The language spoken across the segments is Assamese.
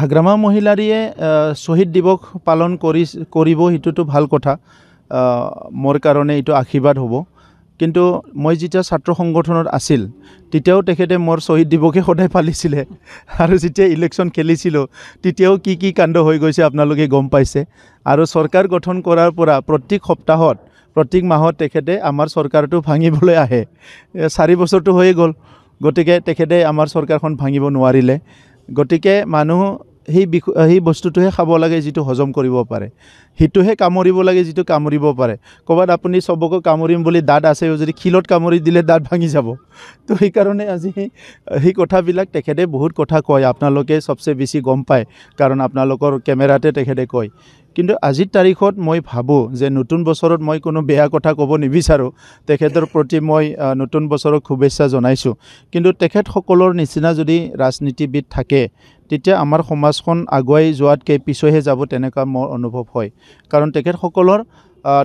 হাগ্ৰামা মহিলাৰীয়ে শ্বহীদ দিৱস পালন কৰিব সেইটোতো ভাল কথা মোৰ কাৰণে এইটো আশীৰ্বাদ হ'ব কিন্তু মই যেতিয়া ছাত্ৰ সংগঠনত আছিল তেতিয়াও তেখেতে মোৰ শ্বহীদ দিৱসে সদায় পালিছিলে আৰু যেতিয়া ইলেকশ্যন খেলিছিলোঁ তেতিয়াও কি কাণ্ড হৈ গৈছে আপোনালোকে গম পাইছে আৰু চৰকাৰ গঠন কৰাৰ পৰা প্ৰত্যেক সপ্তাহত প্ৰত্যেক মাহত তেখেতে আমাৰ চৰকাৰটো ভাঙিবলৈ আহে 4 বছৰটো হৈয়ে গ'ল গতিকে তেখেতে আমাৰ চৰকাৰখন ভাঙিব নোৱাৰিলে গতিকে মানুহ সেই বস্তুটোহে খাব লাগে যিটো হজম কৰিব পাৰে হিটোহে কামুৰিব লাগে যিটো কামুৰিব পাৰে ক'বাত আপুনি সবকে কামুৰিম বুলি দাঁত আছে যদি খিলত কামুৰি দিলে দাঁত ভাঙি যাব তো সেই কাৰণে আজি সেই কথাবিলাক তেখেতে বহুত কথা কয় আপোনালোকে সবচে বেছি গম পায় কাৰণ আপোনালোকৰ কেমেৰাতে তেখেতে কয় কিন্তু আজিৰ তাৰিখত মই ভাবোঁ যে নতুন বছৰত মই কোনো বেয়া কথা ক'ব নিবিচাৰোঁ তেখেতৰ প্ৰতি মই নতুন বছৰক শুভেচ্ছা জনাইছোঁ কিন্তু তেখেতসকলৰ নিচিনা যদি ৰাজনীতিবিদ থাকে তেতিয়া আমাৰ সমাজখন আগুৱাই যোৱাতকৈ পিছহে যাব তেনেকুৱা মোৰ অনুভৱ হয় কাৰণ তেখেতসকলৰ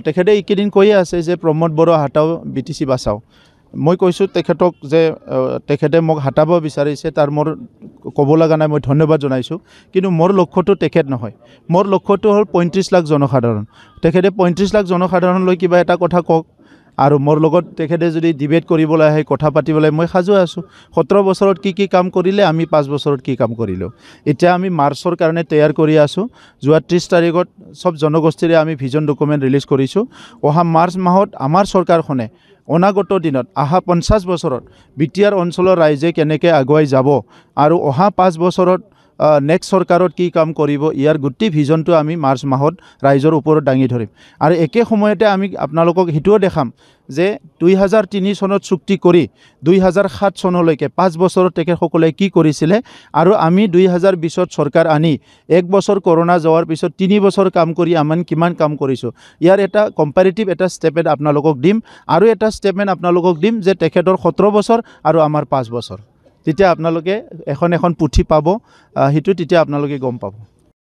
তেখেতে এইকেইদিন কৈয়ে আছে যে প্ৰমোদ বড়ো হাটাও BTC বাচাও মই কৈছোঁ তেখেতক যে তেখেতে মোক হাতাব বিচাৰিছে তাৰ মোৰ ক'ব লগা নাই মই ধন্যবাদ জনাইছোঁ কিন্তু মোৰ লক্ষ্যটো তেখেত নহয় মোৰ লক্ষ্যটো হ'ল 35 লাখ জনসাধাৰণ তেখেতে 35 লাখ জনসাধাৰণলৈ কিবা এটা কথা কওক আৰু মোৰ লগত তেখেতে যদি ডিবেট কৰিবলৈ আহে কথা পাতিবলৈ মই সাজু আছোঁ 17 বছৰত কি কাম কৰিলে আমি 5 বছৰত কি কাম কৰিলোঁ এতিয়া আমি মাৰ্চৰ কাৰণে তৈয়াৰ কৰি আছোঁ যোৱা 30 তাৰিখত সব জনগোষ্ঠীৰে আমি ভিজন ডকুমেণ্ট ৰিলিজ কৰিছোঁ অহা মাৰ্চ মাহত আমাৰ চৰকাৰখনে অনাগত দিনত অহা 50 বছৰত বিটিআৰ অঞ্চলৰ ৰাইজে কেনেকৈ আগুৱাই যাব আৰু অহা 5 বছৰত নেক্সট চৰকাৰত কি কাম কৰিব ইয়াৰ গোটেই ভিজনটো আমি মাৰ্চ মাহত ৰাইজৰ ওপৰত দাঙি ধৰিম আৰু একে সময়তে আমি আপোনালোকক হিটোও দেখাম যে 2003 চনত চুক্তি কৰি 2007 চনলৈকে 5 বছৰত তেখেতসকলে কি কৰিছিলে আৰু আমি 2020ত চৰকাৰ আনি 1 বছৰ কৰোনা যোৱাৰ পিছত 3 বছৰ কাম কৰি আমি কিমান কাম কৰিছোঁ ইয়াৰ এটা কম্পাৰেটিভ এটা ষ্টেটমেণ্ট আপোনালোকক দিম আৰু এটা ষ্টেটমেণ্ট আপোনালোকক দিম যে তেখেতৰ 17 বছৰ আৰু আমাৰ 5 বছৰ তেতিয়া আপোনালোকে এখন পুথি পাব হিটো তেতিয়া আপোনালোকে গম পাব